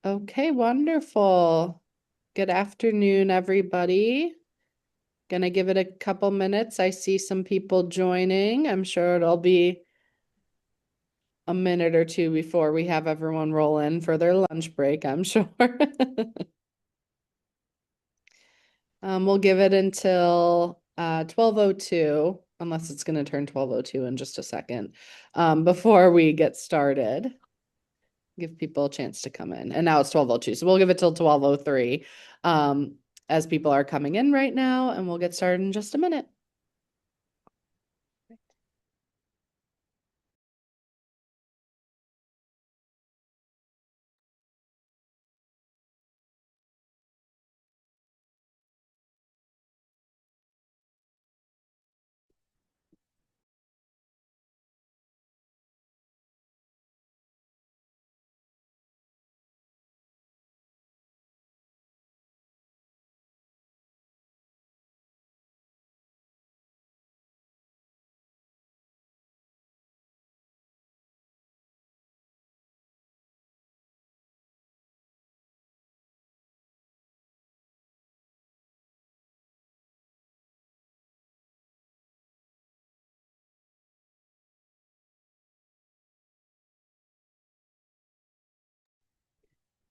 Okay, wonderful. Good afternoon, everybody. Gonna give it a couple minutes. I see some people joining. I'm sure it'll be a minute or two before we have everyone roll in for their lunch break, I'm sure. We'll give it until 12:02, unless it's gonna turn 12:02 in just a second, before we get started. Give people a chance to come in. And now it's 12:02, so we'll give it till 12:03 as people are coming in right now, and we'll get started in just a minute.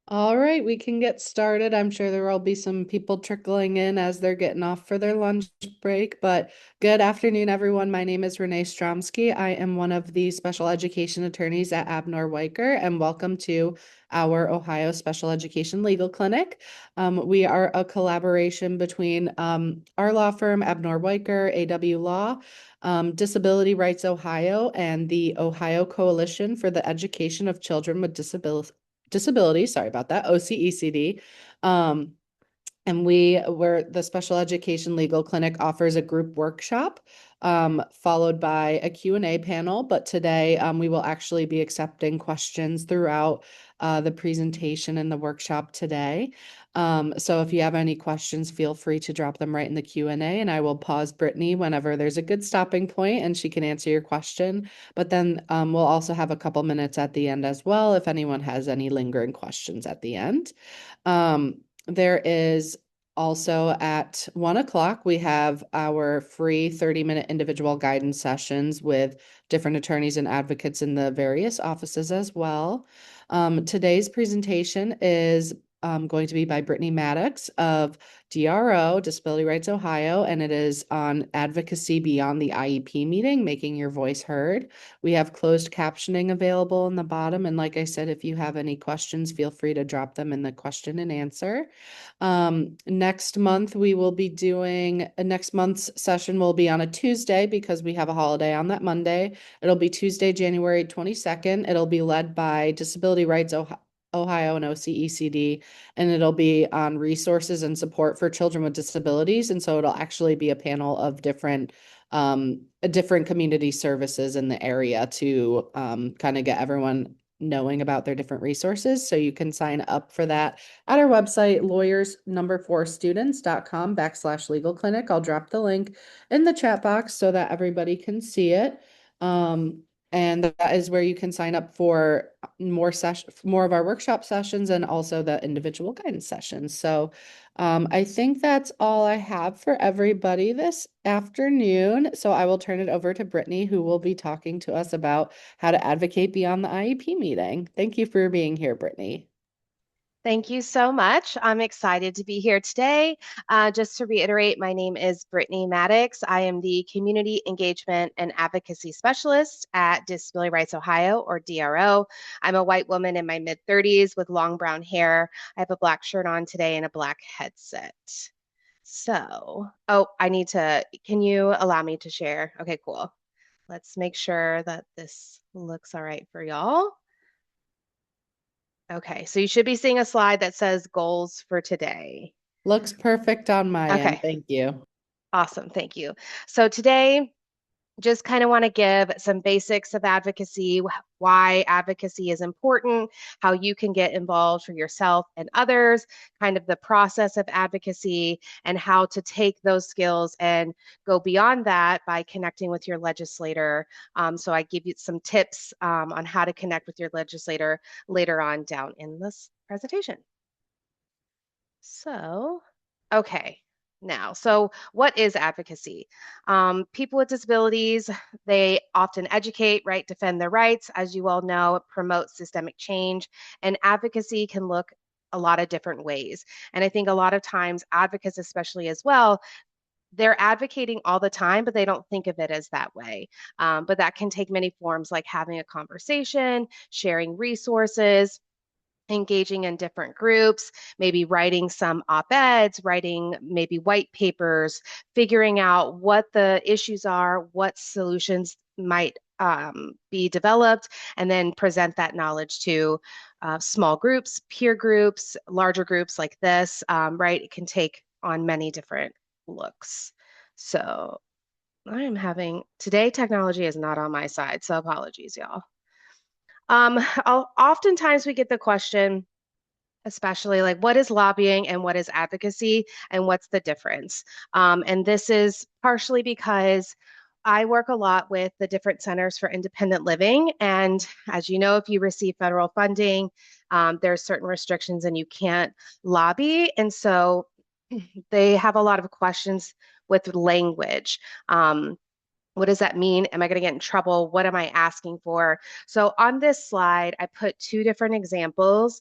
All right, we can get started. I'm sure there will be some people trickling in as they're getting off for their lunch break, but good afternoon, everyone. My name is Renee Stromsky. I am one of the special education attorneys at Abner Weicker, and welcome to our Ohio Special Education Legal Clinic. We are a collaboration between our law firm, Abner Weicker, AW Law, Disability Rights Ohio, and the Ohio Coalition for the Education of Children with Disabilities, sorry about that, OCECD. Um, and where the Special Education Legal Clinic offers a group workshop, followed by a Q&A panel. But today we will actually be accepting questions throughout the presentation and the workshop today. So if you have any questions, feel free to drop them right in the Q&A, and I will pause Brittany whenever there's a good stopping point and she can answer your question. But then we'll also have a couple minutes at the end as well if anyone has any lingering questions at the end. There is also at 1 o'clock, we have our free 30-minute individual guidance sessions with different attorneys and advocates in the various offices as well. Today's presentation is going to be by Brittany Maddox of DRO, Disability Rights Ohio, and it is on advocacy beyond the IEP meeting, making your voice heard. We have closed captioning available in the bottom. And like I said, if you have any questions, feel free to drop them in the question and answer. Next month, we will be doing next month's session will be on a Tuesday because we have a holiday on that Monday. It'll be Tuesday, January 22nd. It'll be led by Disability Rights Ohio and OCECD, and it'll be on resources and support for children with disabilities. And so it'll actually be a panel of different community services in the area to kind of get everyone knowing about their different resources. So you can sign up for that at our website, lawyers4students.com/legal clinic. I'll drop the link in the chat box so that everybody can see it. And that is where you can sign up for more of our workshop sessions and also the individual guidance sessions. So I think that's all I have for everybody this afternoon. So I will turn it over to Brittany, who will be talking to us about how to advocate beyond the IEP meeting. Thank you for being here, Brittany. Thank you so much. I'm excited to be here today. Just to reiterate, my name is Brittany Maddox. I am the Community Engagement and Advocacy Specialist at Disability Rights Ohio, or DRO. I'm a white woman in my mid-30s with long brown hair. I have a black shirt on today and a black headset. Can you allow me to share? Okay, cool. Let's make sure that this looks all right for y'all. Okay, so you should be seeing a slide that says goals for today. Looks perfect on my end. Okay, Thank you. awesome. Thank you. So today just kind of want to give some basics of advocacy, why advocacy is important, how you can get involved for yourself and others, kind of the process of advocacy, and how to take those skills and go beyond that by connecting with your legislator. So I give you some tips on how to connect with your legislator later on down in this presentation. So, okay. Now, so what is advocacy? People with disabilities, they often educate, right, defend their rights, as you all know, promote systemic change, and advocacy can look a lot of different ways. And I think a lot of times advocates, especially as well, they're advocating all the time, but they don't think of it as that way. But that can take many forms, like having a conversation, sharing resources, engaging in different groups, maybe writing some op-eds, writing maybe white papers, figuring out what the issues are, what solutions might be developed, and then present that knowledge to small groups, peer groups, larger groups like this, right? It can take on many different looks. So I am having, today technology is not on my side, so apologies, y'all. Oftentimes we get the question, especially like what is lobbying and what is advocacy and what's the difference? And this is partially because I work a lot with the different centers for independent living. And as you know, if you receive federal funding, there are certain restrictions and you can't lobby. And so they have a lot of questions with language. What does that mean? Am I going to get in trouble? What am I asking for? So on this slide, I put two different examples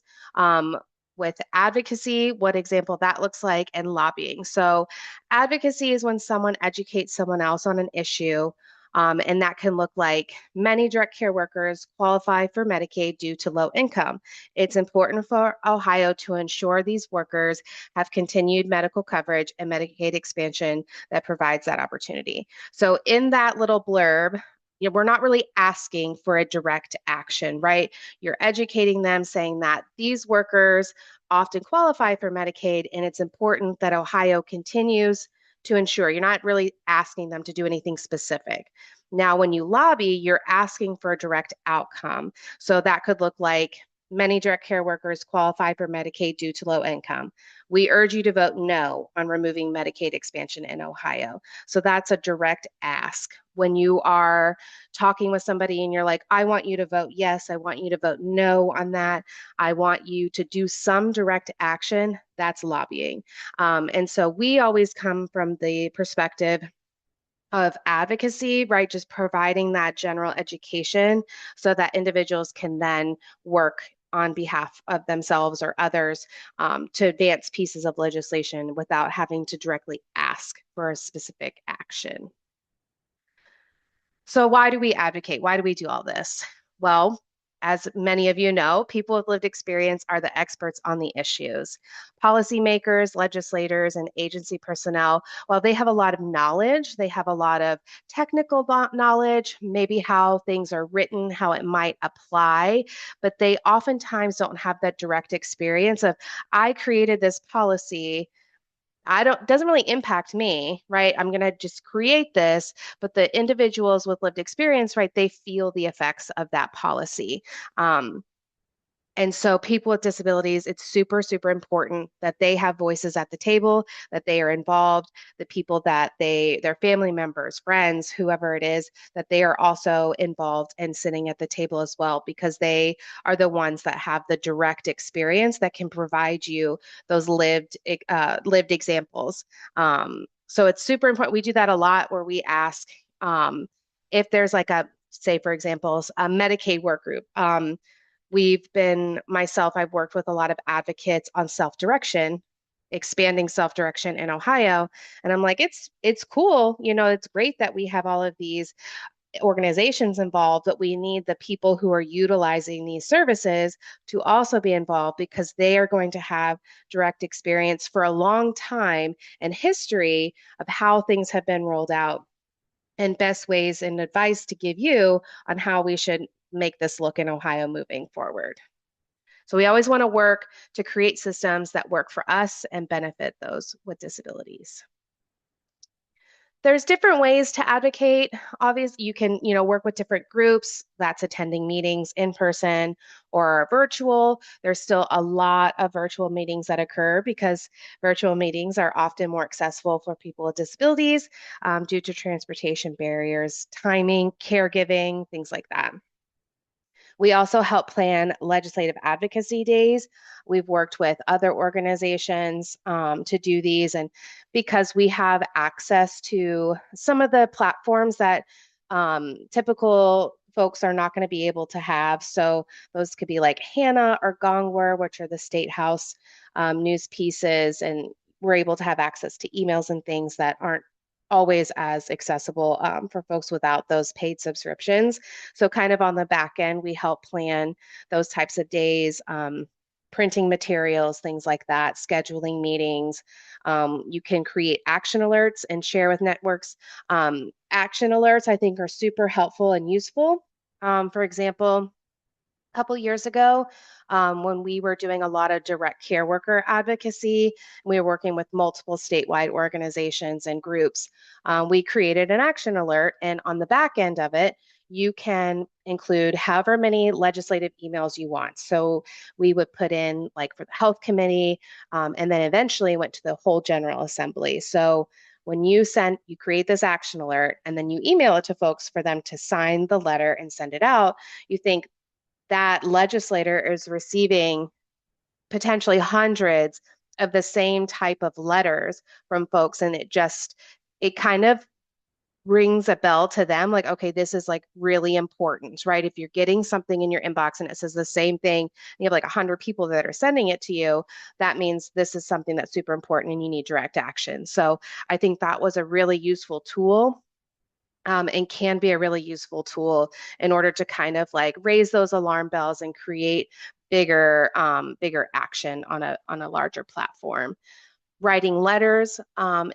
with advocacy, what example that looks like, and lobbying. So advocacy is when someone educates someone else on an issue. And that can look like many direct care workers qualify for Medicaid due to low income. It's important for Ohio to ensure these workers have continued medical coverage and Medicaid expansion that provides that opportunity. So in that little blurb, you know, we're not really asking for a direct action, right? You're educating them, saying that these workers often qualify for Medicaid, and it's important that Ohio continues to ensure. You're not really asking them to do anything specific. Now, when you lobby, you're asking for a direct outcome. So that could look like many direct care workers qualify for Medicaid due to low income. We urge you to vote no on removing Medicaid expansion in Ohio. So that's a direct ask. When you are talking with somebody and you're like, I want you to vote yes, I want you to vote no on that, I want you to do some direct action, that's lobbying. And so we always come from the perspective of advocacy, right? Just providing that general education so that individuals can then work on behalf of themselves or others to advance pieces of legislation without having to directly ask for a specific action. So why do we advocate? Why do we do all this? Well, as many of you know, people with lived experience are the experts on the issues. Policymakers, legislators, and agency personnel, while they have a lot of knowledge, they have a lot of technical knowledge, maybe how things are written, how it might apply, but they oftentimes don't have that direct experience of, I created this policy, I don't, doesn't really impact me, right? I'm going to just create this, but the individuals with lived experience, right, they feel the effects of that policy. Um, and so people with disabilities, it's super, super important that they have voices at the table, that they are involved, the people that their family members, friends, whoever it is, that they are also involved and sitting at the table as well, because they are the ones that have the direct experience that can provide you those lived examples. So it's super important. We do that a lot where we ask if there's like a, say, for example, a Medicaid work group. I've worked with a lot of advocates on self-direction, expanding self-direction in Ohio. And I'm like, it's cool. You know, it's great that we have all of these organizations involved, but we need the people who are utilizing these services to also be involved because they are going to have direct experience for a long time and history of how things have been rolled out and best ways and advice to give you on how we should make this look in Ohio moving forward. So we always want to work to create systems that work for us and benefit those with disabilities. There's different ways to advocate. Obviously, you can, work with different groups. That's attending meetings in person or virtual. There's still a lot of virtual meetings that occur because virtual meetings are often more accessible for people with disabilities due to transportation barriers, timing, caregiving, things like that. We also help plan legislative advocacy days. We've worked with other organizations to do these, and because we have access to some of the platforms that typical folks are not going to be able to have. So those could be like HANA or Gongwer, which are the state house news pieces, and we're able to have access to emails and things that aren't always as accessible for folks without those paid subscriptions. So, kind of on the back end, we help plan those types of days, printing materials, things like that, scheduling meetings. You can create action alerts and share with networks. Action alerts, I think, are super helpful and useful. For example, couple years ago when we were doing a lot of direct care worker advocacy. We were working with multiple statewide organizations and groups. We created an action alert, and on the back end of it, you can include however many legislative emails you want. So we would put in like for the health committee, and then eventually went to the whole General Assembly. So when you create this action alert and then you email it to folks for them to sign the letter and send it out, you think that legislator is receiving potentially hundreds of the same type of letters from folks, and it kind of rings a bell to them like, okay, this is like really important, right? If you're getting something in your inbox and it says the same thing, you have like 100 people that are sending it to you, that means this is something that's super important and you need direct action. So I think that was a really useful tool, and can be a really useful tool in order to kind of like raise those alarm bells and create bigger action on a larger platform. Writing letters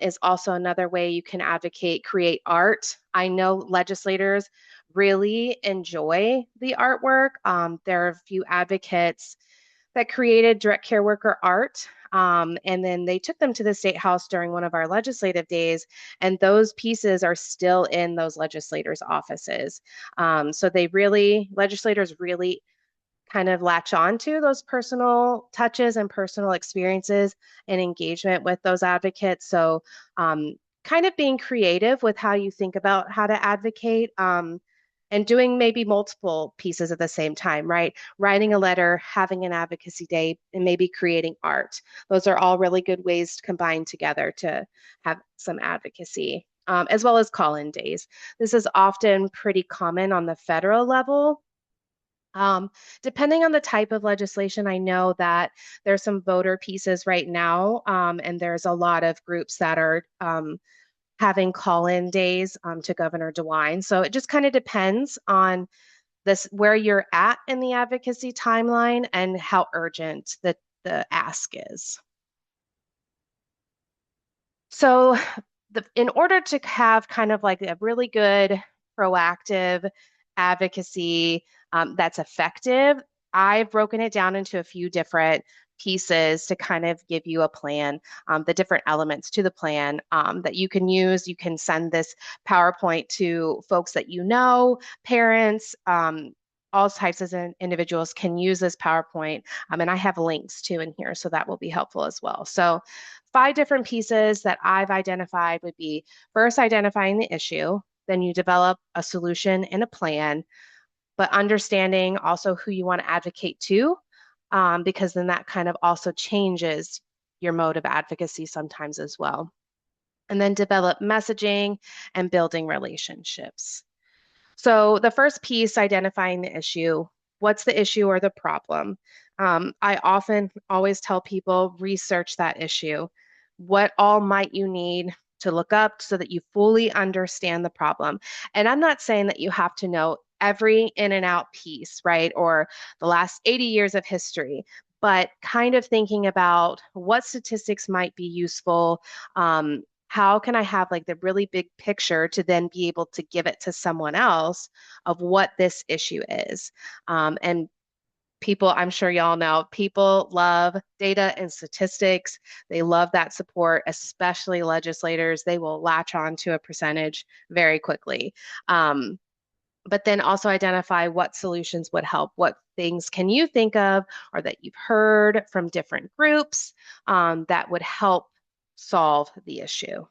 is also another way you can advocate, create art. I know legislators really enjoy the artwork. There are a few advocates that created direct care worker art. And then they took them to the state house during one of our legislative days, and those pieces are still in those legislators' offices. So legislators really kind of latch on to those personal touches and personal experiences and engagement with those advocates. So, kind of being creative with how you think about how to advocate, and doing maybe multiple pieces at the same time, right? Writing a letter, having an advocacy day, and maybe creating art. Those are all really good ways to combine together to have some advocacy. As well as call-in days. This is often pretty common on the federal level. um, Depending on the type of legislation, I know that there's some voter pieces right now, and there's a lot of groups that are having call-in days to Governor DeWine. So it just kind of depends on this where you're at in the advocacy timeline and how urgent the ask is. So in order to have kind of like a really good proactive advocacy that's effective, I've broken it down into a few different pieces to kind of give you a plan, the different elements to the plan that you can use. You can send this PowerPoint to folks that you know, parents, all types of individuals can use this PowerPoint. And I have links too in here, so that will be helpful as well. So 5 different pieces that I've identified would be first identifying the issue, then you develop a solution and a plan, but understanding also who you want to advocate to, because then that kind of also changes your mode of advocacy sometimes as well. And then develop messaging and building relationships. So the first piece, identifying the issue. What's the issue or the problem? I often always tell people research that issue. What all might you need to look up so that you fully understand the problem? And I'm not saying that you have to know every in and out piece, right? Or the last 80 years of history, but kind of thinking about what statistics might be useful. How can I have like the really big picture to then be able to give it to someone else of what this issue is? And People, I'm sure y'all know, people love data and statistics. They love that support, especially legislators. They will latch on to a percentage very quickly. Um, but then also identify what solutions would help. What things can you think of or that you've heard from different groups that would help solve the issue?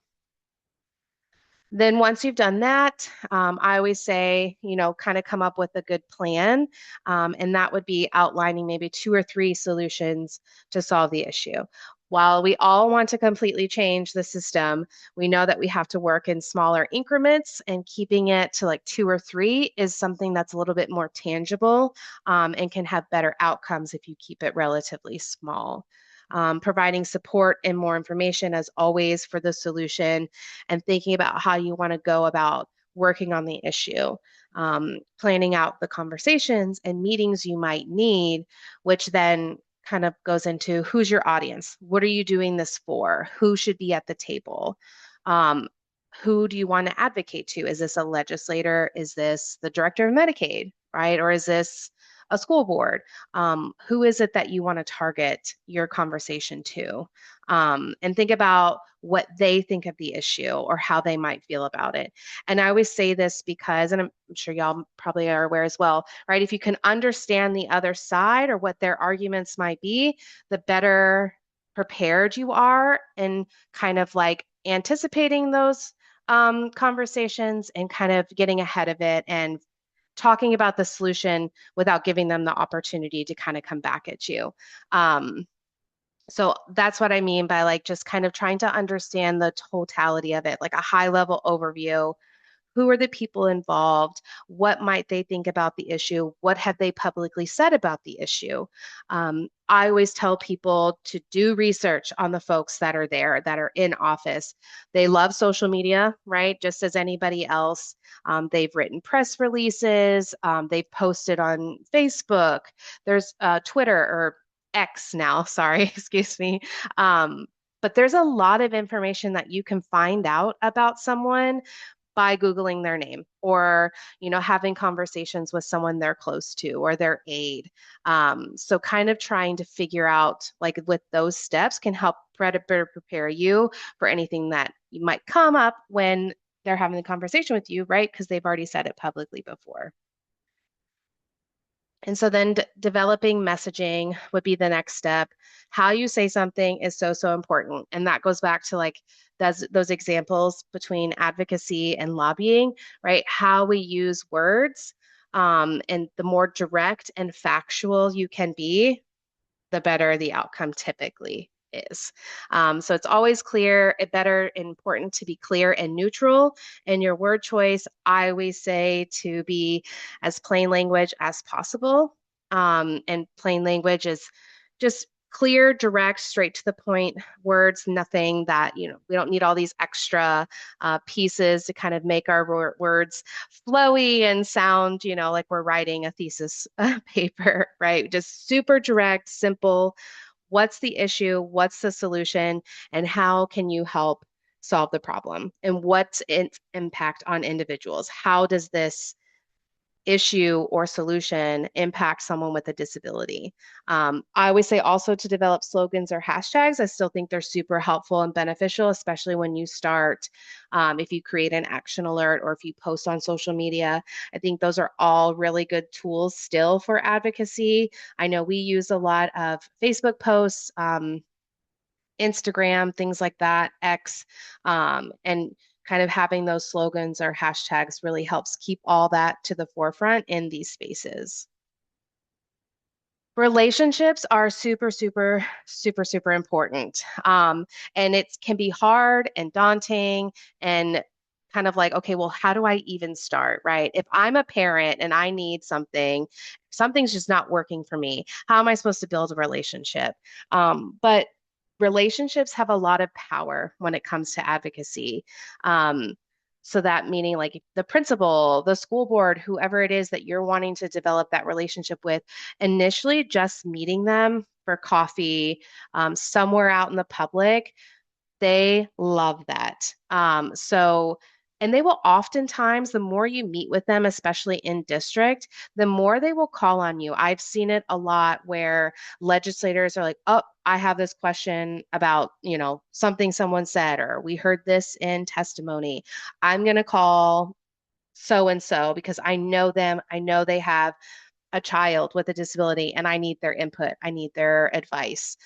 Then once you've done that, I always say, kind of come up with a good plan. And that would be outlining maybe two or three solutions to solve the issue. While we all want to completely change the system, we know that we have to work in smaller increments, and keeping it to like two or three is something that's a little bit more tangible, and can have better outcomes if you keep it relatively small. Providing support and more information as always for the solution, and thinking about how you want to go about working on the issue. Planning out the conversations and meetings you might need, which then kind of goes into who's your audience? What are you doing this for? Who should be at the table? Um, who do you want to advocate to? Is this a legislator? Is this the director of Medicaid, right? Or is this a school board? Who is it that you want to target your conversation to? And think about what they think of the issue or how they might feel about it. And I always say this because, and I'm sure y'all probably are aware as well, right? If you can understand the other side or what their arguments might be, the better prepared you are and kind of like anticipating those conversations and kind of getting ahead of it and talking about the solution without giving them the opportunity to kind of come back at you. Um, so that's what I mean by like just kind of trying to understand the totality of it, like a high level overview. Who are the people involved? What might they think about the issue? What have they publicly said about the issue? I always tell people to do research on the folks that are there, that are in office. They love social media, right? Just as anybody else. They've written press releases, they've posted on Facebook, there's Twitter or X now, sorry, excuse me. Um, but there's a lot of information that you can find out about someone by Googling their name or, having conversations with someone they're close to or their aide. So kind of trying to figure out like with those steps can help better prepare you for anything that you might come up when they're having the conversation with you, right? Because they've already said it publicly before. And so then developing messaging would be the next step. How you say something is so, so important. And that goes back to like those examples between advocacy and lobbying, right? How we use words. And the more direct and factual you can be, the better the outcome typically is. So it's always clear, it better and important to be clear and neutral in your word choice. I always say to be as plain language as possible. And plain language is just clear, direct, straight to the point words, nothing that, we don't need all these extra pieces to kind of make our words flowy and sound, like we're writing a thesis paper, right? Just super direct, simple. What's the issue? What's the solution? And how can you help solve the problem? And what's its impact on individuals? How does this issue or solution impact someone with a disability? I always say also to develop slogans or hashtags. I still think they're super helpful and beneficial, especially when you start, if you create an action alert or if you post on social media. I think those are all really good tools still for advocacy. I know we use a lot of Facebook posts, Instagram, things like that, X, and kind of having those slogans or hashtags really helps keep all that to the forefront in these spaces. Relationships are super, super, super, super important. And it can be hard and daunting and kind of like, okay, well, how do I even start, right? If I'm a parent and I need something, something's just not working for me. How am I supposed to build a relationship? But relationships have a lot of power when it comes to advocacy. Um, so that meaning like the principal, the school board, whoever it is that you're wanting to develop that relationship with, initially just meeting them for coffee, somewhere out in the public, they love that. So And they will oftentimes, the more you meet with them, especially in district, the more they will call on you. I've seen it a lot where legislators are like, oh, I have this question about, something someone said, or we heard this in testimony. I'm going to call so and so because I know them. I know they have a child with a disability and I need their input. I need their advice.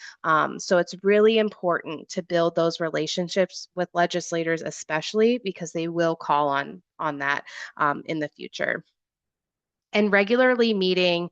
So it's really important to build those relationships with legislators, especially because they will call on that in the future. And regularly meeting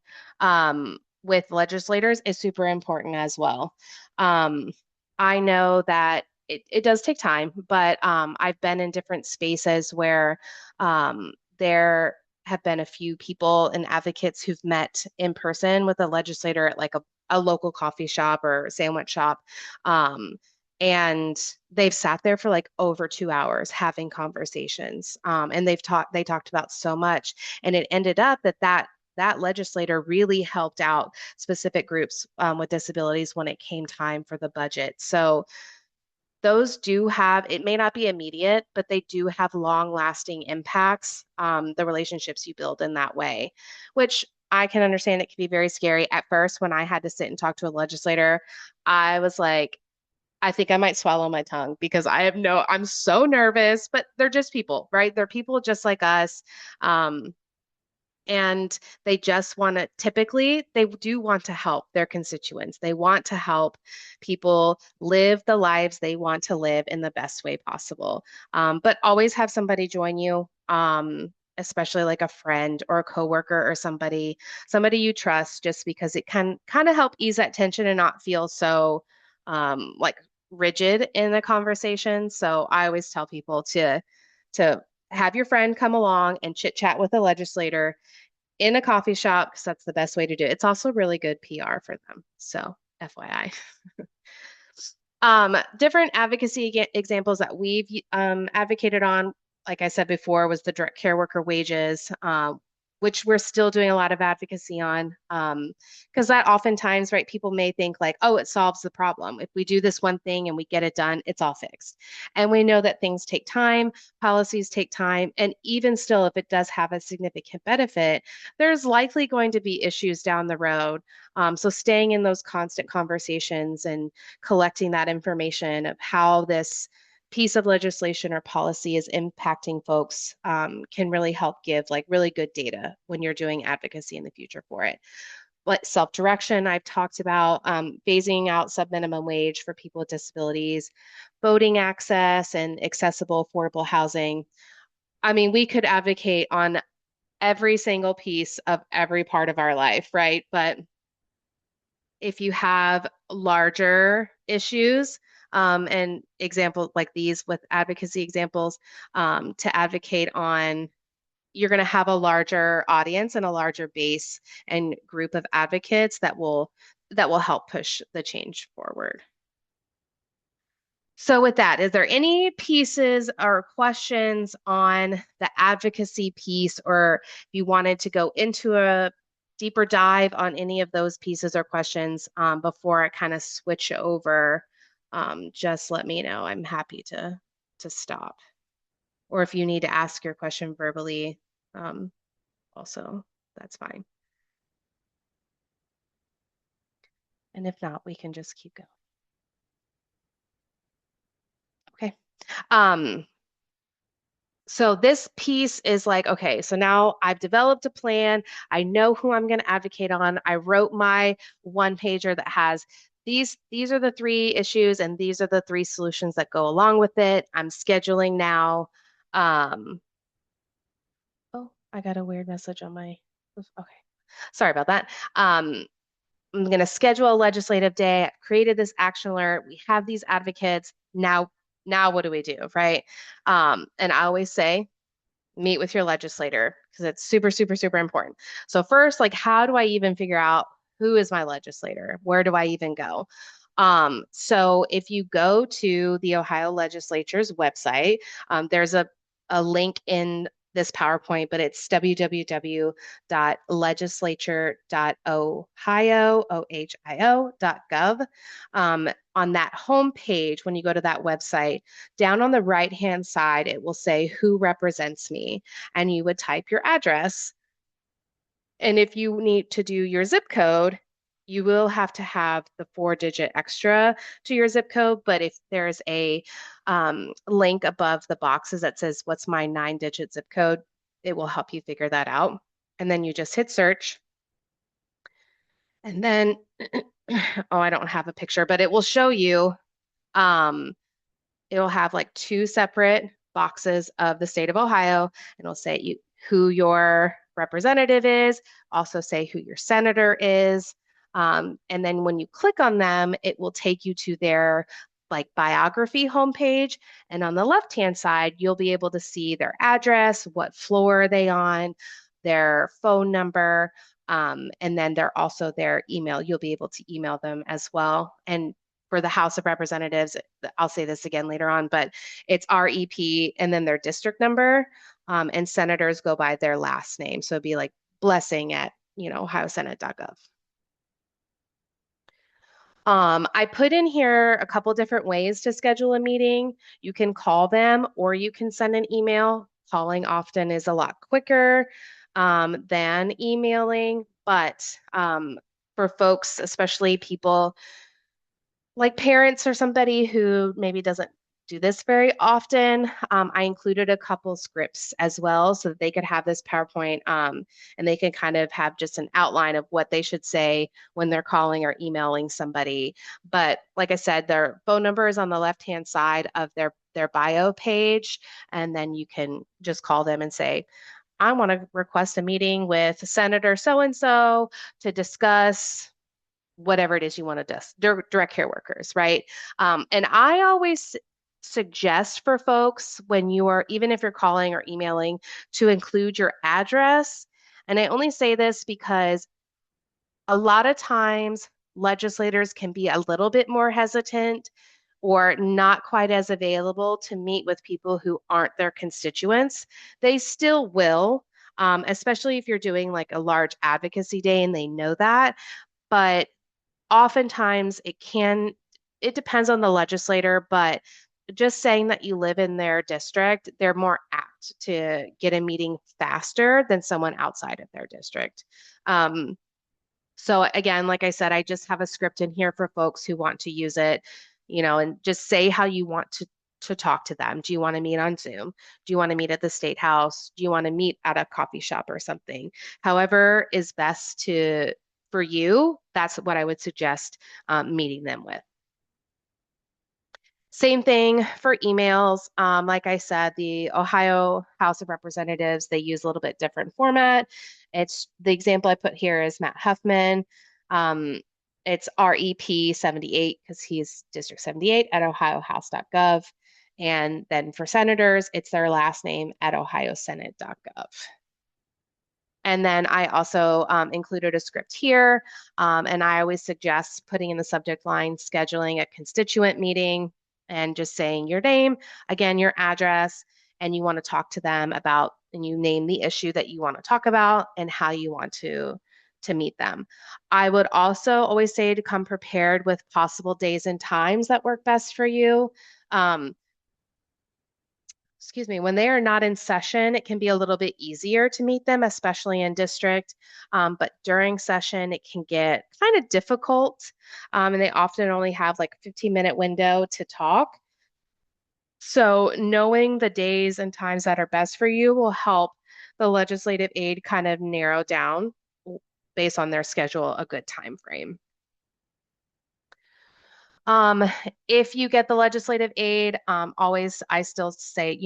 with legislators is super important as well. Um, I know that it does take time, but I've been in different spaces where there have been a few people and advocates who've met in person with a legislator at like a local coffee shop or sandwich shop. Um, and they've sat there for like over 2 hours having conversations. And they talked about so much. And it ended up that legislator really helped out specific groups with disabilities when it came time for the budget. So those do have, it may not be immediate, but they do have long lasting impacts, the relationships you build in that way, which I can understand it can be very scary. At first, when I had to sit and talk to a legislator, I was like, I think I might swallow my tongue because I'm so nervous, but they're just people, right? They're people just like us. Um, and they just want to, typically, they do want to help their constituents. They want to help people live the lives they want to live in the best way possible. But always have somebody join you. Especially like a friend or a coworker or somebody you trust, just because it can kind of help ease that tension and not feel so like rigid in the conversation. So I always tell people to have your friend come along and chit chat with a legislator in a coffee shop because that's the best way to do it. It's also really good PR for them. So, FYI. Different advocacy examples that we've advocated on, like I said before, was the direct care worker wages, which we're still doing a lot of advocacy on. Because that oftentimes, right, people may think like, oh, it solves the problem. If we do this one thing and we get it done, it's all fixed. And we know that things take time, policies take time, and even still, if it does have a significant benefit, there's likely going to be issues down the road. So staying in those constant conversations and collecting that information of how this piece of legislation or policy is impacting folks can really help give like really good data when you're doing advocacy in the future for it. Like self-direction, I've talked about phasing out sub-minimum wage for people with disabilities, voting access, and accessible affordable housing. I mean, we could advocate on every single piece of every part of our life, right? But if you have larger issues and examples like these with advocacy examples to advocate on, you're going to have a larger audience and a larger base and group of advocates that will help push the change forward. So with that, is there any pieces or questions on the advocacy piece, or if you wanted to go into a deeper dive on any of those pieces or questions before I kind of switch over, just let me know. I'm happy to stop. Or if you need to ask your question verbally, um, also, that's fine. And if not, we can just keep going. Okay. Um, So this piece is like, okay, so now I've developed a plan. I know who I'm going to advocate on. I wrote my one pager that has these are the three issues and these are the three solutions that go along with it. I'm scheduling now. Um, oh, I got a weird message on my, okay. Sorry about that. I'm going to schedule a legislative day. I've created this action alert. We have these advocates. Now what do we do, right? And I always say, meet with your legislator because it's super, super, super important. So first, like, how do I even figure out who is my legislator? Where do I even go? So if you go to the Ohio Legislature's website, there's a link in this PowerPoint, but it's www.legislature.ohio.gov. On that home page, when you go to that website, down on the right-hand side, it will say who represents me, and you would type your address. And if you need to do your zip code, you will have to have the 4-digit extra to your zip code. But if there's a link above the boxes that says, what's my 9-digit zip code, it will help you figure that out. And then you just hit search. And then, oh, I don't have a picture, but it will show you, um, it'll have like 2 separate boxes of the state of Ohio, and it'll say who your representative is, also say who your senator is. And then when you click on them, it will take you to their like biography homepage. And on the left-hand side, you'll be able to see their address, what floor are they on, their phone number, and then they're also their email. You'll be able to email them as well. And for the House of Representatives, I'll say this again later on, but it's REP and then their district number. And senators go by their last name. So it'd be like Blessing at, ohiosenate.gov. I put in here a couple different ways to schedule a meeting. You can call them or you can send an email. Calling often is a lot quicker than emailing, but for folks, especially people like parents or somebody who maybe doesn't do this very often, I included a couple scripts as well so that they could have this PowerPoint and they can kind of have just an outline of what they should say when they're calling or emailing somebody. But like I said, their phone number is on the left-hand side of their bio page, and then you can just call them and say, I want to request a meeting with Senator so-and-so to discuss whatever it is you want to do, direct care workers, right? And I always suggest for folks when you are, even if you're calling or emailing, to include your address. And I only say this because a lot of times legislators can be a little bit more hesitant or not quite as available to meet with people who aren't their constituents. They still will, especially if you're doing like a large advocacy day and they know that. But oftentimes it depends on the legislator, but just saying that you live in their district, they're more apt to get a meeting faster than someone outside of their district. So again, like I said, I just have a script in here for folks who want to use it, and just say how you want to talk to them. Do you want to meet on Zoom? Do you want to meet at the State House? Do you want to meet at a coffee shop or something? However is best for you, that's what I would suggest meeting them with. Same thing for emails. Like I said, the Ohio House of Representatives, they use a little bit different format. It's the example I put here is Matt Huffman. It's REP 78 because he's District 78 at ohiohouse.gov. And then for senators, it's their last name at ohiosenate.gov. And then I also included a script here. And I always suggest putting in the subject line, scheduling a constituent meeting, and just saying your name, again, your address, and you want to talk to them about, and you name the issue that you want to talk about and how you want to meet them. I would also always say to come prepared with possible days and times that work best for you. When they are not in session, it can be a little bit easier to meet them, especially in district. But during session, it can get kind of difficult. And they often only have like a 15-minute window to talk. So knowing the days and times that are best for you will help the legislative aide kind of narrow down based on their schedule a good time frame. Um, if you get the legislative aid, always I still say,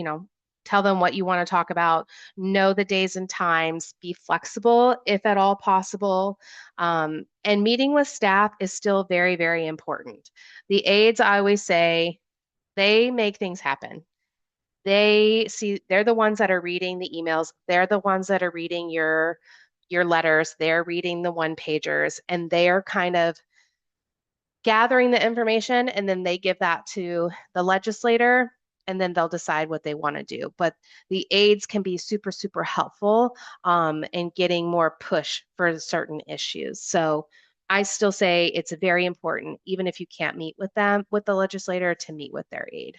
tell them what you want to talk about, know the days and times, be flexible if at all possible. And meeting with staff is still very, very important. The aides, I always say, they make things happen. They're the ones that are reading the emails, they're the ones that are reading your letters, they're reading the one pagers, and they are kind of gathering the information and then they give that to the legislator. and then they'll decide what they want to do. But the aides can be super, super helpful in getting more push for certain issues. So I still say it's very important, even if you can't meet with them, with the legislator, to meet with their aide.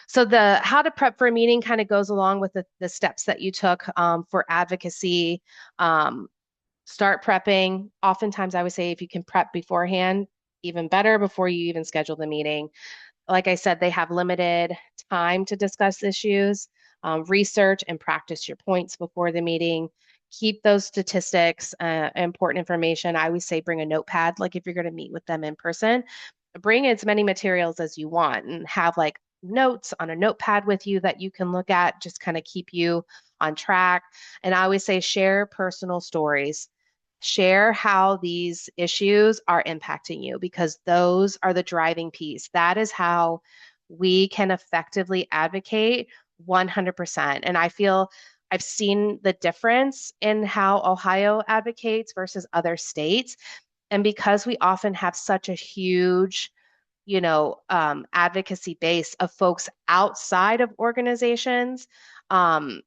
So the how to prep for a meeting kind of goes along with the steps that you took for advocacy. Um, Start prepping. Oftentimes, I would say if you can prep beforehand, even better before you even schedule the meeting. Like I said, they have limited time to discuss issues. Research and practice your points before the meeting. Keep those statistics, important information. I always say bring a notepad, like if you're going to meet with them in person, bring as many materials as you want and have like notes on a notepad with you that you can look at, just kind of keep you on track. And I always say share personal stories. Share how these issues are impacting you because those are the driving piece. That is how we can effectively advocate 100%. And I feel I've seen the difference in how Ohio advocates versus other states. And because we often have such a huge advocacy base of folks outside of organizations, um,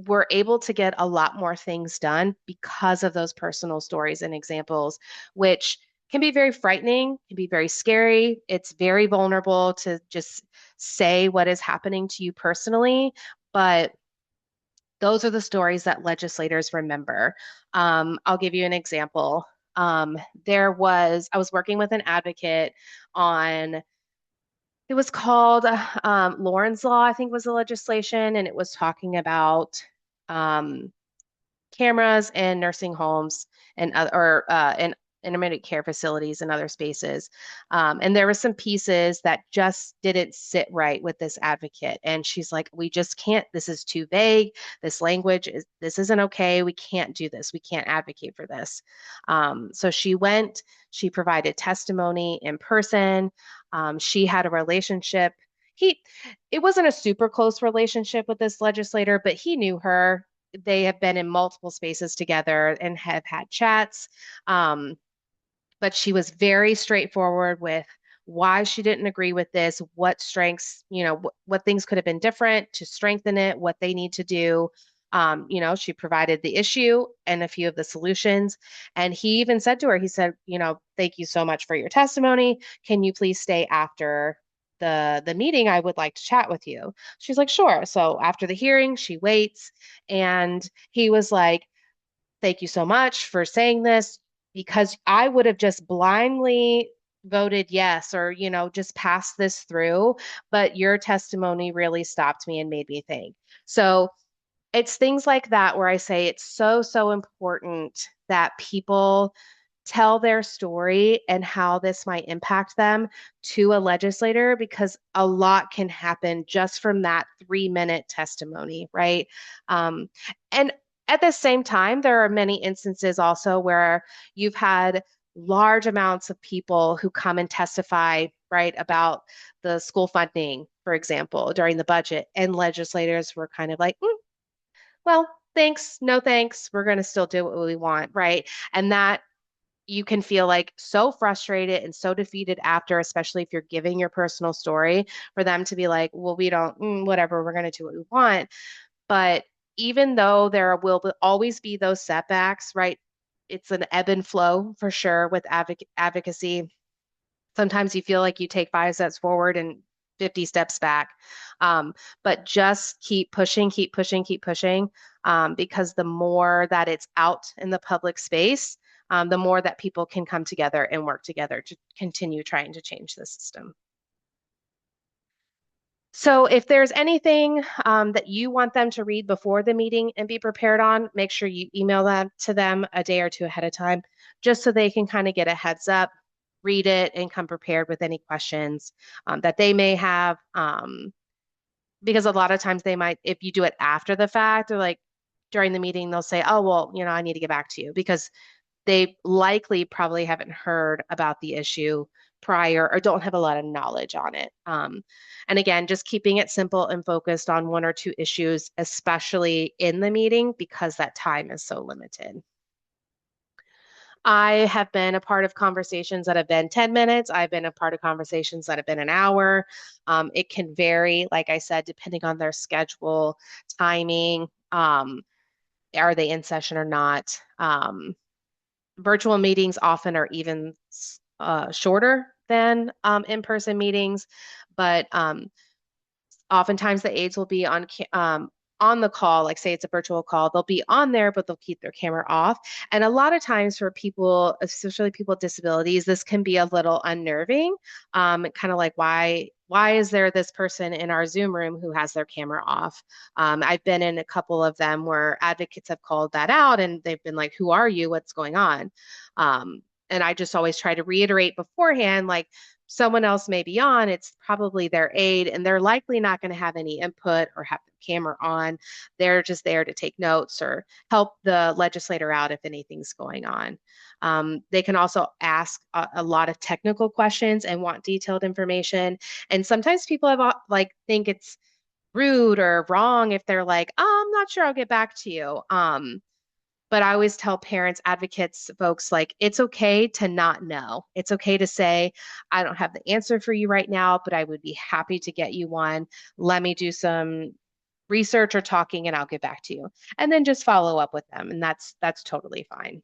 we're able to get a lot more things done because of those personal stories and examples, which can be very frightening, can be very scary. It's very vulnerable to just say what is happening to you personally, but those are the stories that legislators remember. I'll give you an example. I was working with an advocate on it was called Lauren's Law, I think was the legislation, and it was talking about um, cameras in nursing homes and in intermediate care facilities and other spaces. And there were some pieces that just didn't sit right with this advocate. And she's like, we just can't, this is too vague. This isn't okay. We can't do this. We can't advocate for this. So she provided testimony in person. She had a relationship. He, it wasn't a super close relationship with this legislator, but he knew her. They have been in multiple spaces together and have had chats. Um, but she was very straightforward with why she didn't agree with this, what strengths, what things could have been different to strengthen it, what they need to do. She provided the issue and a few of the solutions. And he even said to her, he said, thank you so much for your testimony. Can you please stay after the meeting? I would like to chat with you. She's like, sure. So after the hearing, she waits and he was like, thank you so much for saying this because I would have just blindly voted yes or, just passed this through. But your testimony really stopped me and made me think. So it's things like that where I say it's so, so important that people tell their story and how this might impact them to a legislator because a lot can happen just from that 3-minute testimony, right? And at the same time, there are many instances also where you've had large amounts of people who come and testify, right, about the school funding, for example, during the budget, and legislators were kind of like, well, thanks, no thanks. We're going to still do what we want, right? And that you can feel like so frustrated and so defeated after, especially if you're giving your personal story, for them to be like, well, we don't, whatever, we're going to do what we want. But even though there will always be those setbacks, right? It's an ebb and flow for sure with advocacy. Sometimes you feel like you take 5 steps forward and 50 steps back. Um, but just keep pushing, keep pushing, keep pushing, because the more that it's out in the public space, the more that people can come together and work together to continue trying to change the system. So if there's anything that you want them to read before the meeting and be prepared on, make sure you email that to them a day or two ahead of time, just so they can kind of get a heads up, read it, and come prepared with any questions that they may have. Because a lot of times they might, if you do it after the fact or like during the meeting, they'll say, oh, well, I need to get back to you because they likely probably haven't heard about the issue prior or don't have a lot of knowledge on it. And again, just keeping it simple and focused on one or two issues, especially in the meeting, because that time is so limited. I have been a part of conversations that have been 10 minutes. I've been a part of conversations that have been an hour. It can vary, like I said, depending on their schedule, timing. Are they in session or not? Virtual meetings often are even shorter than in-person meetings, but oftentimes the aides will be on the call, like say it's a virtual call, they'll be on there, but they'll keep their camera off. And a lot of times for people, especially people with disabilities, this can be a little unnerving. Kind of like why is there this person in our Zoom room who has their camera off? I've been in a couple of them where advocates have called that out and they've been like, who are you? What's going on? And I just always try to reiterate beforehand, like someone else may be on, it's probably their aide, and they're likely not going to have any input or have the camera on. They're just there to take notes or help the legislator out if anything's going on. They can also ask a lot of technical questions and want detailed information. And sometimes people have like think it's rude or wrong if they're like, oh, I'm not sure, I'll get back to you. But I always tell parents, advocates, folks, like it's okay to not know. It's okay to say, I don't have the answer for you right now, but I would be happy to get you one. Let me do some research or talking and I'll get back to you. And then just follow up with them. And that's totally fine.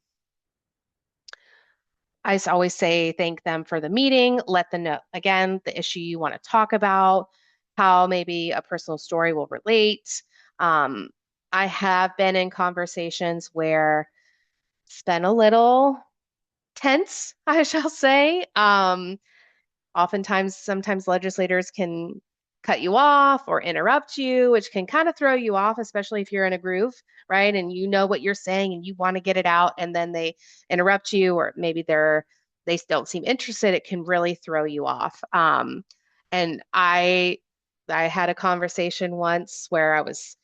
Always say thank them for the meeting, let them know again the issue you want to talk about, how maybe a personal story will relate. Um, I have been in conversations where it's been a little tense, I shall say. Oftentimes, sometimes legislators can cut you off or interrupt you, which can kind of throw you off, especially if you're in a groove, right? And you know what you're saying and you want to get it out, and then they interrupt you, or maybe they don't seem interested. It can really throw you off. And I had a conversation once where I was,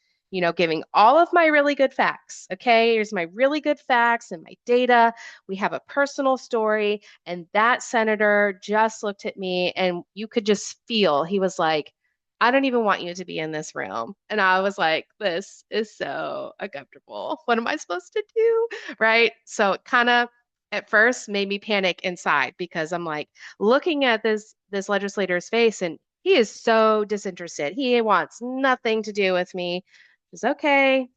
giving all of my really good facts. Okay, here's my really good facts and my data. We have a personal story. And that senator just looked at me and you could just feel he was like, I don't even want you to be in this room. And I was like, this is so uncomfortable. What am I supposed to do? Right. So it kind of at first made me panic inside because I'm like looking at this legislator's face and he is so disinterested. He wants nothing to do with me. It's okay.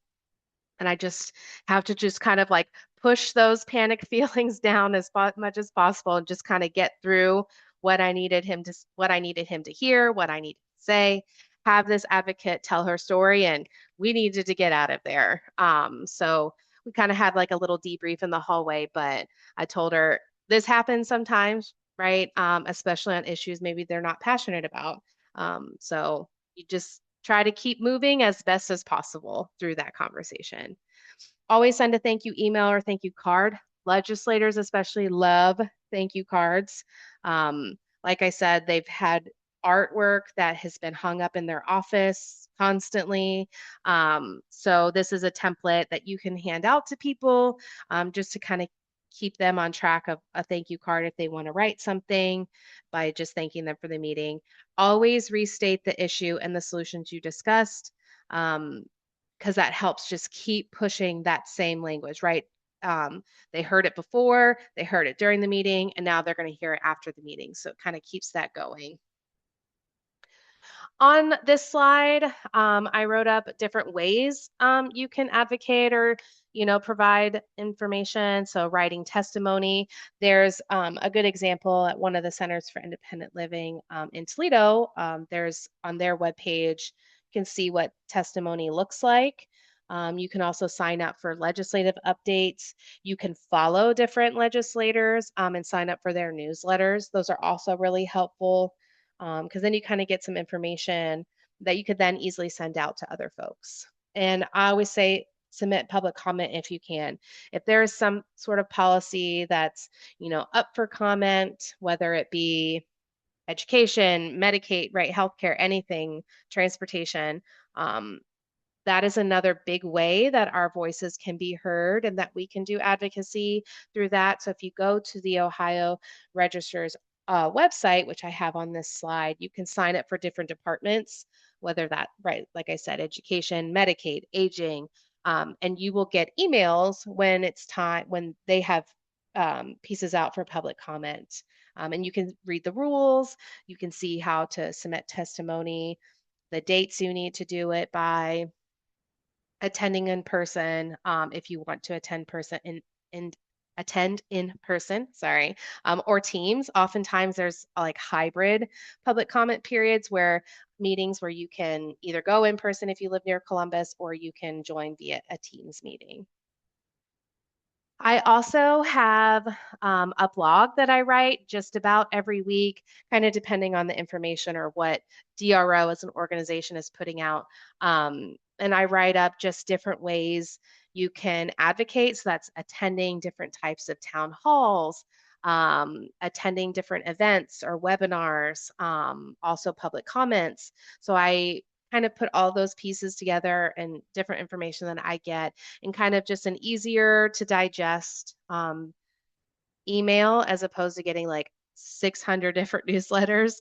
And I just have to just kind of like push those panic feelings down as much as possible and just kind of get through what I needed him to hear, what I needed to say, have this advocate tell her story, and we needed to get out of there. So we kind of had like a little debrief in the hallway, but I told her this happens sometimes, right? Especially on issues maybe they're not passionate about. So you just try to keep moving as best as possible through that conversation. Always send a thank you email or thank you card. Legislators especially love thank you cards. Like I said, they've had artwork that has been hung up in their office constantly. So this is a template that you can hand out to people just to kind of keep them on track of a thank you card if they want to write something by just thanking them for the meeting. Always restate the issue and the solutions you discussed. Because that helps just keep pushing that same language, right? They heard it before, they heard it during the meeting, and now they're going to hear it after the meeting. So it kind of keeps that going. On this slide, I wrote up different ways you can advocate or provide information. So writing testimony. There's a good example at one of the Centers for Independent Living in Toledo. There's on their webpage, you can see what testimony looks like. You can also sign up for legislative updates. You can follow different legislators and sign up for their newsletters. Those are also really helpful because then you kind of get some information that you could then easily send out to other folks. And I always say submit public comment if you can. If there is some sort of policy that's, up for comment, whether it be education, Medicaid, right, healthcare, anything, transportation, that is another big way that our voices can be heard and that we can do advocacy through that. So if you go to the Ohio Register's website, which I have on this slide, you can sign up for different departments, whether that, right, like I said, education, Medicaid, aging, and you will get emails when it's time, when they have pieces out for public comment. And you can read the rules, you can see how to submit testimony, the dates you need to do it by, attending in person, if you want to in attend in person, sorry, or Teams. Oftentimes there's like hybrid public comment periods where meetings where you can either go in person if you live near Columbus or you can join via a Teams meeting. I also have a blog that I write just about every week, kind of depending on the information or what DRO as an organization is putting out. And I write up just different ways you can advocate. So that's attending different types of town halls, attending different events or webinars, also public comments. So I kind of put all those pieces together and different information that I get in kind of just an easier to digest email as opposed to getting like 600 different newsletters.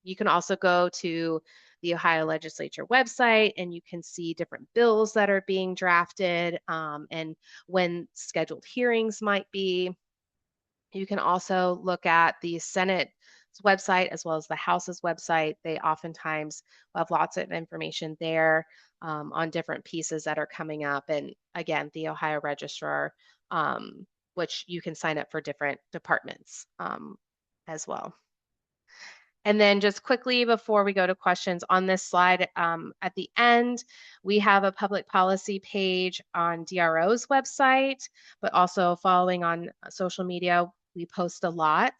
You can also go to the Ohio Legislature website and you can see different bills that are being drafted and when scheduled hearings might be. You can also look at the Senate's website as well as the House's website. They oftentimes have lots of information there on different pieces that are coming up. And again, the Ohio Registrar, which you can sign up for different departments as well. And then just quickly before we go to questions on this slide, at the end, we have a public policy page on DRO's website, but also following on social media, we post a lot.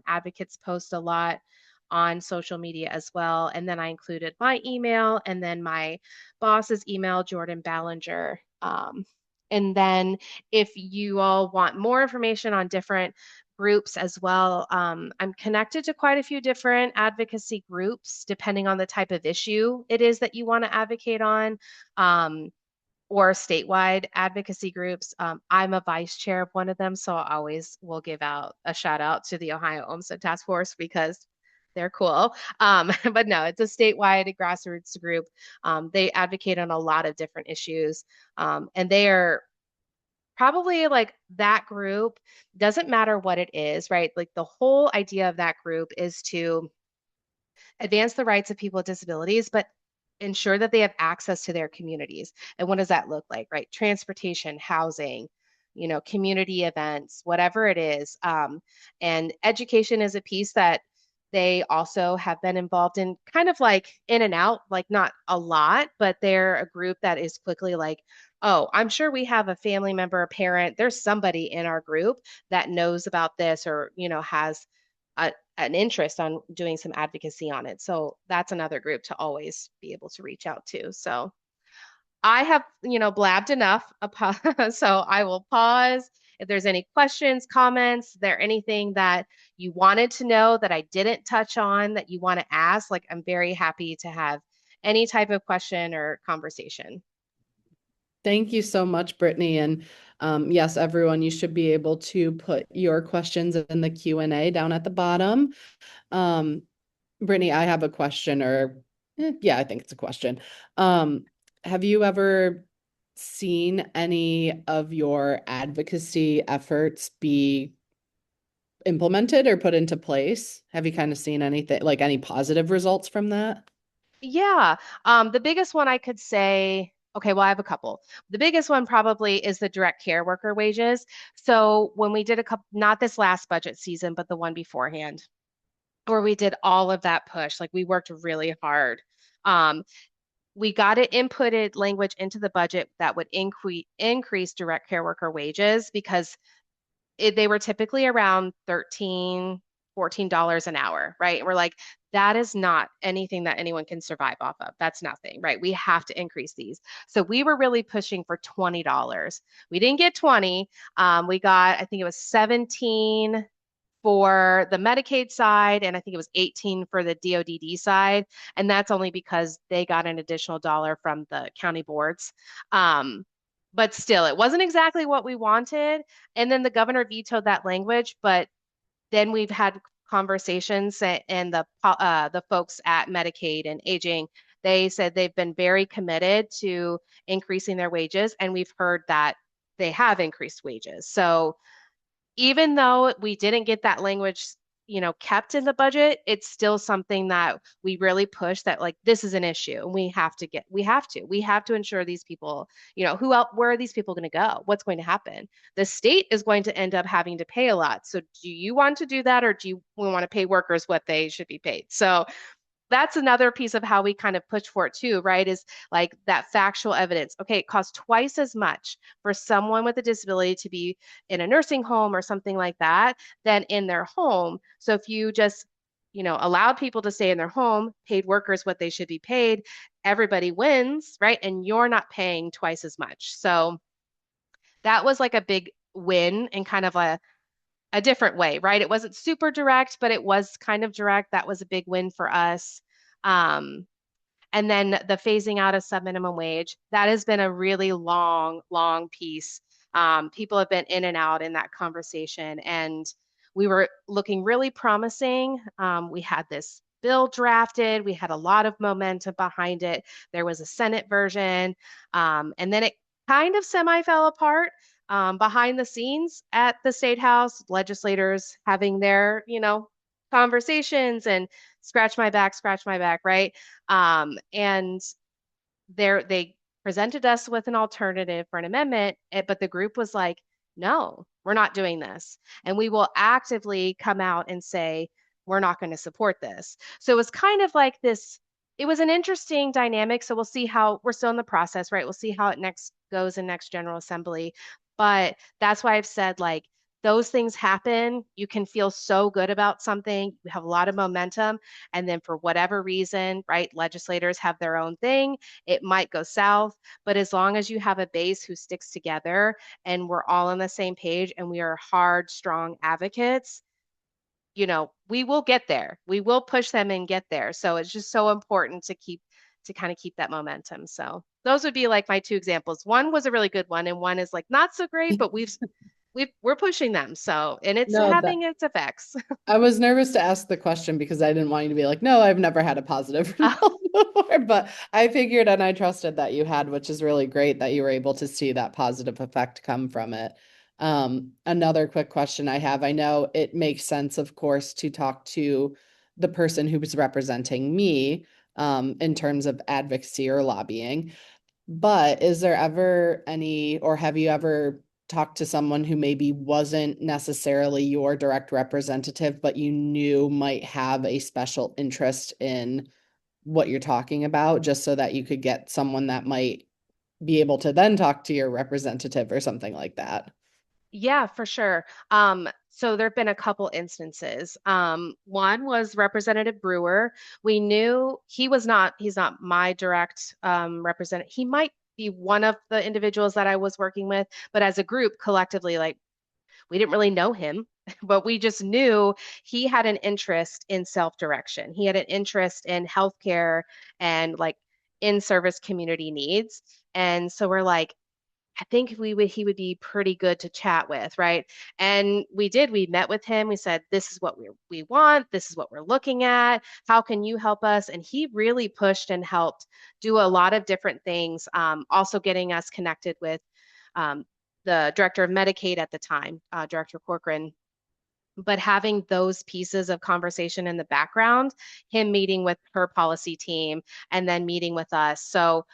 Advocates post a lot on social media as well. And then I included my email and then my boss's email, Jordan Ballinger. And then if you all want more information on different groups as well. I'm connected to quite a few different advocacy groups, depending on the type of issue it is that you want to advocate on, or statewide advocacy groups. I'm a vice chair of one of them, so I always will give out a shout out to the Ohio Olmsted Task Force because they're cool. But no, it's a statewide grassroots group. They advocate on a lot of different issues, and they are probably like that group doesn't matter what it is, right? Like the whole idea of that group is to advance the rights of people with disabilities, but ensure that they have access to their communities. And what does that look like, right? Transportation, housing, community events, whatever it is. And education is a piece that they also have been involved in, kind of like in and out, like not a lot, but they're a group that is quickly like, oh, I'm sure we have a family member, a parent, there's somebody in our group that knows about this or, has an interest on doing some advocacy on it. So that's another group to always be able to reach out to. So I have, blabbed enough, so I will pause. If there's any questions, comments, there anything that you wanted to know that I didn't touch on that you want to ask, like I'm very happy to have any type of question or conversation. Thank you so much, Brittany. And yes, everyone, you should be able to put your questions in the Q&A down at the bottom. Um, Brittany, I have a question, or yeah, I think it's a question. Have you ever seen any of your advocacy efforts be implemented or put into place? Have you kind of seen anything, like any positive results from that? Yeah, the biggest one I could say, okay, well, I have a couple. The biggest one probably is the direct care worker wages. So when we did a couple, not this last budget season, but the one beforehand, where we did all of that push, like we worked really hard. Um, we got it inputted language into the budget that would increase direct care worker wages because they were typically around 13, $14 an hour, right? And we're like, that is not anything that anyone can survive off of. That's nothing, right? We have to increase these. So we were really pushing for $20. We didn't get 20. We got, I think it was 17 for the Medicaid side, and I think it was 18 for the DODD side. And that's only because they got an additional dollar from the county boards. But still, it wasn't exactly what we wanted. And then the governor vetoed that language, but then we've had conversations and the folks at Medicaid and aging, they said they've been very committed to increasing their wages, and we've heard that they have increased wages. So even though we didn't get that language, kept in the budget, it's still something that we really push that like this is an issue and we have to ensure these people, who else, where are these people going to go? What's going to happen? The state is going to end up having to pay a lot. So do you want to do that, or do you want to pay workers what they should be paid? So that's another piece of how we kind of push for it too, right? Is like that factual evidence. Okay, it costs twice as much for someone with a disability to be in a nursing home or something like that than in their home. So if you just, allowed people to stay in their home, paid workers what they should be paid, everybody wins, right? And you're not paying twice as much. So that was like a big win and kind of a different way, right? It wasn't super direct, but it was kind of direct. That was a big win for us. Um, and then the phasing out of sub-minimum wage, that has been a really long, long piece. People have been in and out in that conversation, and we were looking really promising. We had this bill drafted, we had a lot of momentum behind it. There was a Senate version, and then it kind of semi fell apart. Behind the scenes at the state house, legislators having their, conversations and scratch my back, right? And they presented us with an alternative for an amendment, but the group was like, no, we're not doing this. And we will actively come out and say, we're not going to support this. So it was kind of like this, it was an interesting dynamic. So we'll see how we're still in the process, right? We'll see how it next goes in next General Assembly. But that's why I've said, like, those things happen. You can feel so good about something, you have a lot of momentum, and then for whatever reason, right, legislators have their own thing, it might go south. But as long as you have a base who sticks together and we're all on the same page and we are hard, strong advocates, we will get there. We will push them and get there. So it's just so important to kind of keep that momentum. So those would be like my two examples. One was a really good one, and one is like not so great, but we're pushing them. So, and it's No, having its effects. I was nervous to ask the question because I didn't want you to be like, no, I've never had a positive Uh, result before. But I figured and I trusted that you had, which is really great that you were able to see that positive effect come from it. Another quick question I have, I know it makes sense, of course, to talk to the person who's representing me, in terms of advocacy or lobbying. But is there ever any, or have you ever talked to someone who maybe wasn't necessarily your direct representative, but you knew might have a special interest in what you're talking about, just so that you could get someone that might be able to then talk to your representative or something like that? Yeah, for sure. So there have been a couple instances. One was Representative Brewer. We knew he's not my direct representative. He might be one of the individuals that I was working with, but as a group collectively, like we didn't really know him, but we just knew he had an interest in self-direction. He had an interest in healthcare and like in-service community needs. And so we're like, I think he would be pretty good to chat with, right? And we did. We met with him. We said, "This is what we want. This is what we're looking at. How can you help us?" And he really pushed and helped do a lot of different things. Also getting us connected with um, the director of Medicaid at the time, Director Corcoran, but having those pieces of conversation in the background, him meeting with her policy team and then meeting with us. So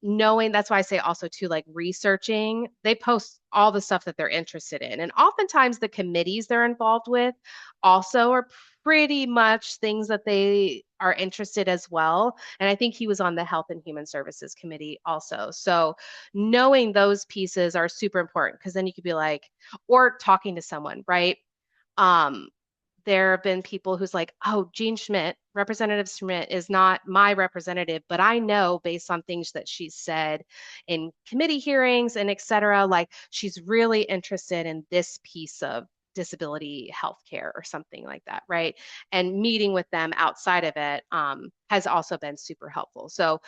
knowing, that's why I say also too, like researching, they post all the stuff that they're interested in. And oftentimes the committees they're involved with also are pretty much things that they are interested as well. And I think he was on the Health and Human Services Committee also. So knowing those pieces are super important because then you could be like, or talking to someone, right? Um, there have been people who's like, oh, Jean Schmidt, Representative Schmidt is not my representative, but I know based on things that she's said in committee hearings and et cetera, like she's really interested in this piece of disability healthcare or something like that, right? And meeting with them outside of it has also been super helpful. So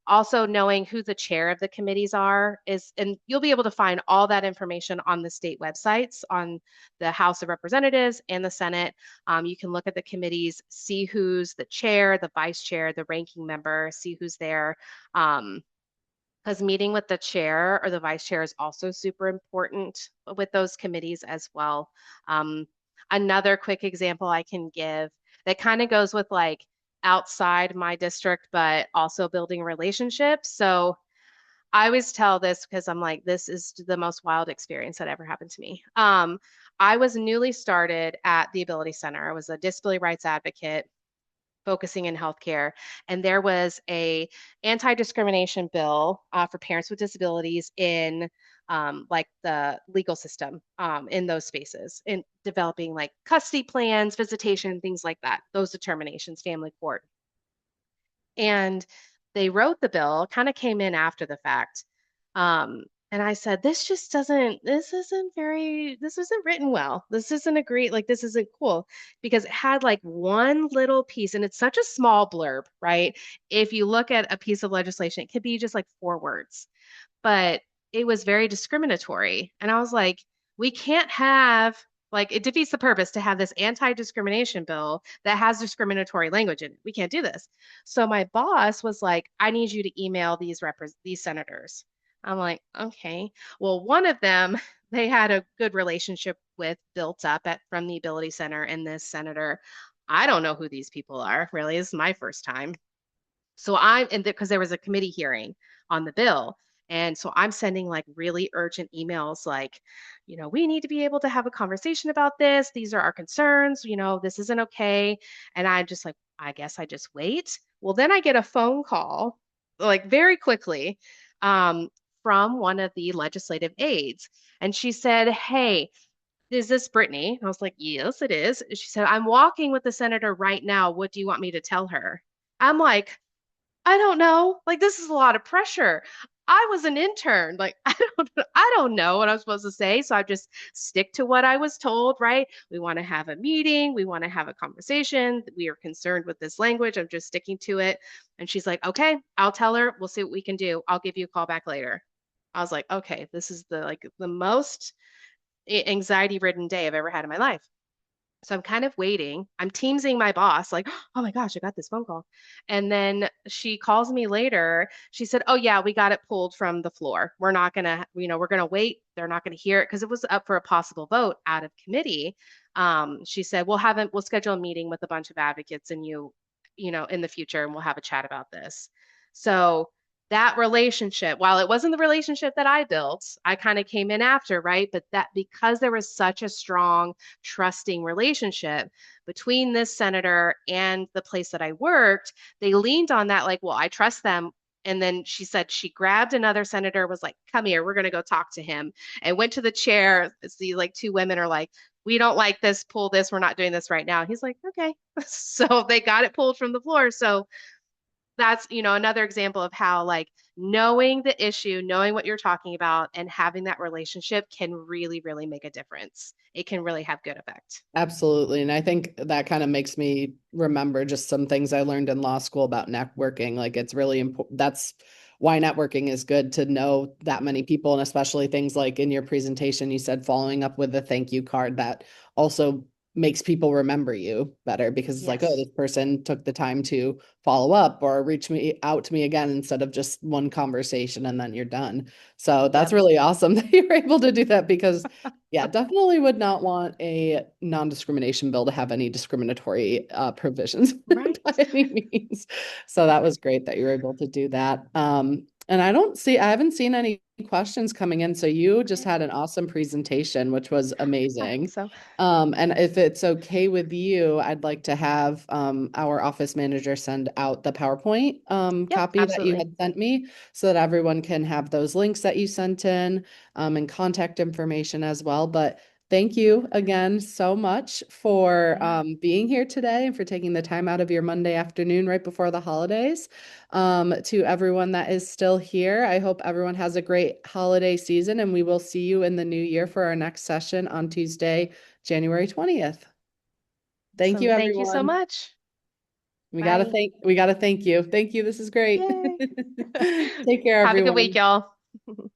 also knowing who the chair of the committees are is, and you'll be able to find all that information on the state websites, on the House of Representatives and the Senate. You can look at the committees, see who's the chair, the vice chair, the ranking member, see who's there. Um, because meeting with the chair or the vice chair is also super important with those committees as well. Um, Another quick example I can give that kind of goes with like outside my district, but also building relationships. So I always tell this because I'm like, this is the most wild experience that ever happened to me. I was newly started at the Ability Center. I was a disability rights advocate focusing in healthcare, and there was a anti-discrimination bill for parents with disabilities in like the legal system in those spaces, in developing like custody plans, visitation, things like that, those determinations, family court. And they wrote the bill, kind of came in after the fact. And I said, this isn't written well. This isn't agreed, like, this isn't cool because it had like one little piece, and it's such a small blurb, right? If you look at a piece of legislation, it could be just like 4 words, but it was very discriminatory. And I was like, we can't have, like, it defeats the purpose to have this anti-discrimination bill that has discriminatory language in it. We can't do this. So my boss was like, I need you to email these senators. I'm like, okay. Well, one of them they had a good relationship with built up at from the Ability Center and this senator. I don't know who these people are, really. This is my first time. So and because there was a committee hearing on the bill. And so I'm sending like really urgent emails like, we need to be able to have a conversation about this. These are our concerns. This isn't okay. And I'm just like, I guess I just wait. Well, then I get a phone call like very quickly um, from one of the legislative aides. And she said, Hey, is this Brittany? I was like, Yes, it is. She said, I'm walking with the senator right now. What do you want me to tell her? I'm like, I don't know. Like this is a lot of pressure. I was an intern. Like I don't know what I'm supposed to say, so I just stick to what I was told, right? We want to have a meeting, we want to have a conversation. We are concerned with this language. I'm just sticking to it. And she's like, "Okay, I'll tell her. We'll see what we can do. I'll give you a call back later." I was like, "Okay, this is the most anxiety-ridden day I've ever had in my life." So I'm kind of waiting. I'm teamsing my boss, like, oh my gosh, I got this phone call. And then she calls me later. She said, oh yeah, we got it pulled from the floor. We're not gonna, we're gonna wait. They're not gonna hear it because it was up for a possible vote out of committee. She said, we'll schedule a meeting with a bunch of advocates and in the future, and we'll have a chat about this. So that relationship, while it wasn't the relationship that I built, I kind of came in after, right? But that because there was such a strong, trusting relationship between this senator and the place that I worked, they leaned on that, like, well, I trust them. And then she said she grabbed another senator, was like, come here, we're going to go talk to him, and went to the chair. See, like, two women are like, we don't like this, pull this, we're not doing this right now. He's like, okay. So they got it pulled from the floor. So that's another example of how like knowing the issue, knowing what you're talking about, and having that relationship can really really make a difference. It can really have good effect. Absolutely. And I think that kind of makes me remember just some things I learned in law school about networking. Like it's really important. That's why networking is good, to know that many people. And especially things like in your presentation, you said following up with a thank you card, that also makes people remember you better, because it's like, oh, Yes. this person took the time to follow up or reach me out to me again, instead of just one conversation and then you're done. So that's Yep. really awesome that you were able to do that, because yeah, definitely would not want a non-discrimination bill to have any discriminatory provisions by Right. any means. So that was great that you were able to do that. And I haven't seen any questions coming in. So you just Okay. had an awesome presentation, which was I hope amazing. so. And if it's okay with you, I'd like to have our office manager send out the PowerPoint Yep, copy that you absolutely. had sent me, so that everyone can have those links that you sent in, and contact information as well. But thank you again so much for Yeah. being here today and for taking the time out of your Monday afternoon right before the holidays. To everyone that is still here, I hope everyone has a great holiday season, and we will see you in the new year for our next session on Tuesday, January 20th. Thank you, Thank you so everyone. much. We gotta Bye. thank we gotta thank you. Thank you. This is great. Yay. Take care, Have a good week, everyone. y'all.